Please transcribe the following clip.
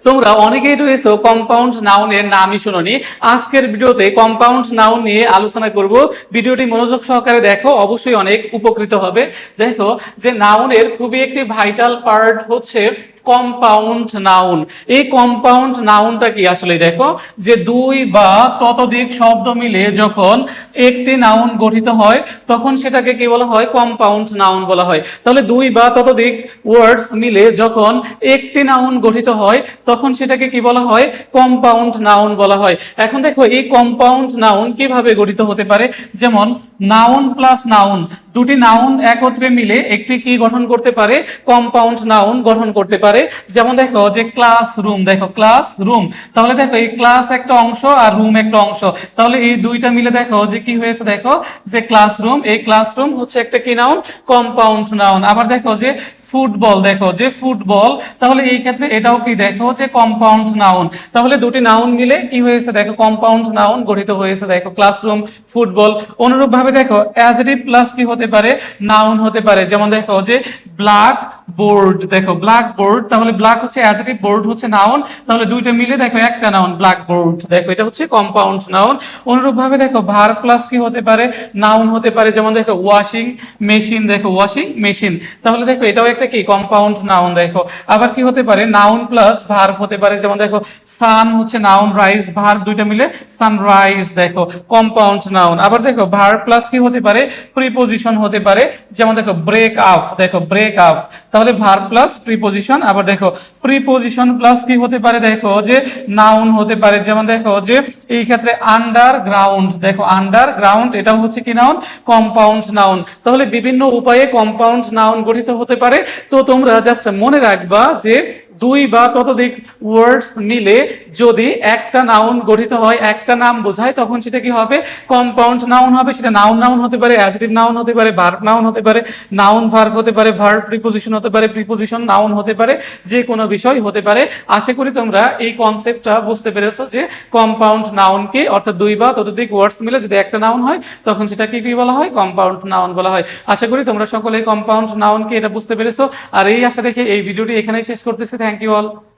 তোমরা অনেকেই রয়েছে কম্পাউন্ড নাউনের নামই শুনোনি। আজকের ভিডিওতে কম্পাউন্ড নাউন নিয়ে আলোচনা করব। ভিডিওটি মনোযোগ সহকারে দেখো, অবশ্যই অনেক উপকৃত হবে। দেখো যে নাউনের খুবই একটি ভাইটাল পার্ট হচ্ছে কম্পাউন্ড নাউন। এই কম্পাউন্ড নাউনটা কি আসলে দেখো যে দুই বা ততোধিক শব্দ মিলে যখন একটি নাউন গঠিত হয় তখন সেটাকে কি বলা হয়? কম্পাউন্ড নাউন বলা হয়। তাহলে দুই বা ততোধিক ওয়ার্ডস মিলে যখন একটি নাউন গঠিত হয় তখন সেটাকে কি বলা হয়? কম্পাউন্ড নাউন বলা হয়। এখন দেখো এই কম্পাউন্ড নাউন কিভাবে গঠিত হতে পারে। যেমন নাউন প্লাস নাউন, দুটি নাউন একত্রে মিলে একটি কি গঠন করতে পারে? কম্পাউন্ড নাউন গঠন করতে পারে। যেমন দেখো যে ক্লাসরুম, দেখো ক্লাসরুম, তাহলে দেখো এই ক্লাস একটা অংশ আর রুম একটা অংশ, তাহলে এই দুইটা মিলে দেখো যে কি হয়েছে, দেখো যে ক্লাসরুম, এই ক্লাসরুম হচ্ছে একটা কি নাউন? Compound noun. আবার দেখো যে ফুটবল, দেখো যে ফুটবল, তাহলে এই ক্ষেত্রে এটাও কি দেখো যে কম্পাউন্ড নাউন। তাহলে দুটি নাউন মিলে কি হয়েছে দেখো কম্পাউন্ড নাউন গঠিত হয়েছে, দেখো ক্লাসরুম, ফুটবল। অনুরূপ ভাবে দেখো অ্যাডজেক্টিভ প্লাস কি হতে পারে? নাউন হতে পারে। যেমন দেখো যে ব্ল্যাক বোর্ড, দেখো ব্ল্যাক বোর্ড, তাহলে ব্ল্যাক হচ্ছে অ্যাডজেক্টিভ, বোর্ড হচ্ছে নাউন, তাহলে দুইটা মিলে দেখো একটা নাউন ব্ল্যাক বোর্ড, দেখো এটা হচ্ছে কম্পাউন্ড নাউন। অনুরূপ ভাবে দেখো ভার্ব প্লাস কি হতে পারে? নাউন হতে পারে। যেমন দেখো ওয়াশিং মেশিন, দেখো ওয়াশিং মেশিন, তাহলে দেখো এটাও একটা কি কম্পাউন্ড নাউন। দেখো আবার কি হতে পারে? নাউন প্লাস ভার্ব হতে পারে। যেমন দেখো সান হচ্ছে নাউন, রাইজ ভার্ব, দুইটা মিলে সানরাইজ, দেখো কম্পাউন্ড নাউন। আবার দেখো ভার্ব প্লাস কি হতে পারে? প্রিপোজিশন হতে পারে। যেমন দেখো ব্রেক আপ, দেখো ব্রেক আপ, তাহলে ভার্ব প্লাস প্রিপোজিশন। আবার দেখো প্রিপোজিশন প্লাস কি হতে পারে? দেখো যে নাউন হতে পারে। যেমন দেখো যে এই ক্ষেত্রে আন্ডারগ্রাউন্ড, দেখো আন্ডারগ্রাউন্ড, এটাও হচ্ছে কি নাউন? Compound noun. তাহলে বিভিন্ন উপায়ে কম্পাউন্ড নাউন গঠিত হতে পারে। তো তোমরা জাস্ট মনে রাখবা যে দুই বা ততোধিক ওয়ার্ডস মিলে যদি একটা নাউন গঠিত হয়, একটা নাম বোঝায়, তখন সেটা কি হবে? কম্পাউন্ড নাউন হবে। সেটা নাউন নাউন হতে পারে, অ্যাডজেক্টিভ নাউন হতে পারে, ভার্ব নাউন হতে পারে, নাউন ভার্ব হতে পারে, ভার্ব প্রিপোজিশন হতে পারে, প্রিপোজিশন নাউন হতে পারে, যে কোনো বিষয় হতে পারে। আশা করি তোমরা এই কনসেপ্টটা বুঝতে পেরেছো যে কম্পাউন্ড নাউনকে, অর্থাৎ দুই বা ততোধিক ওয়ার্ডস মিলে যদি একটা নাউন হয় তখন সেটাকে কি বলা হয়? কম্পাউন্ড নাউন বলা হয়। আশা করি তোমরা সকলে কম্পাউন্ড নাউনকে এটা বুঝতে পেরেছো। আর এই আশা রেখে এই ভিডিওটি এখানেই শেষ করতেছি। Thank you all.